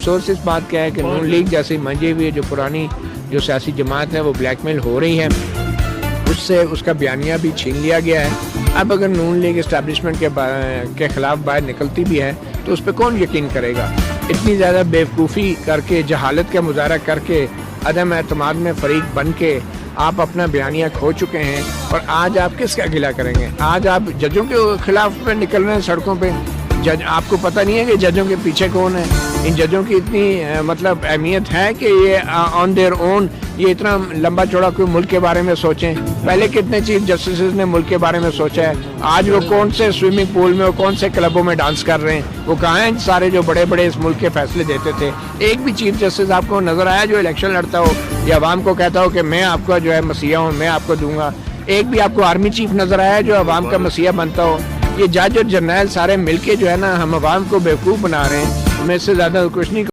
Source اس بات کا ہے کہ نون لیگ جیسی منجی ہوئی جو پرانی جو سیاسی جماعت ہے وہ بلیک میل ہو رہی ہے، اس سے اس کا بیانیہ بھی چھین لیا گیا ہے۔ اب اگر نون لیگ اسٹیبلشمنٹ کے خلاف باہر نکلتی بھی ہے تو اس پہ کون یقین کرے گا؟ اتنی زیادہ بیوقوفی کر کے، جہالت کا مظاہرہ کر کے، عدم اعتماد میں فریق بن کے آپ اپنا بیانیہ کھو چکے ہیں، اور آج آپ کس کا گلہ کریں گے؟ آج آپ ججوں کے خلاف پہ نکل رہے ہیں سڑکوں پہ۔ جج، آپ کو پتہ نہیں ہے کہ ججوں کے پیچھے کون ہے؟ ان ججوں کی اتنی مطلب اہمیت ہے کہ یہ آن دیئر اون یہ اتنا لمبا چوڑا کوئی ملک کے بارے میں سوچیں؟ پہلے کتنے چیف جسٹسز نے ملک کے بارے میں سوچا ہے؟ آج وہ کون سے سوئمنگ پول میں، وہ کون سے کلبوں میں ڈانس کر رہے ہیں؟ وہ کہاں ہیں سارے جو بڑے بڑے اس ملک کے فیصلے دیتے تھے؟ ایک بھی چیف جسٹس آپ کو نظر آیا جو الیکشن لڑتا ہو یا عوام کو کہتا ہو کہ میں آپ کا جو ہے مسیحا ہوں، میں آپ کو دوں گا؟ ایک بھی آپ کو آرمی چیف نظر آیا جو عوام کا مسیحا بنتا ہو؟ یہ جج اور جرنیل سارے مل کے جو ہے نا ہم عوام کو بیوقوف بنا رہے ہیں۔ میں اس سے زیادہ کچھ نہیں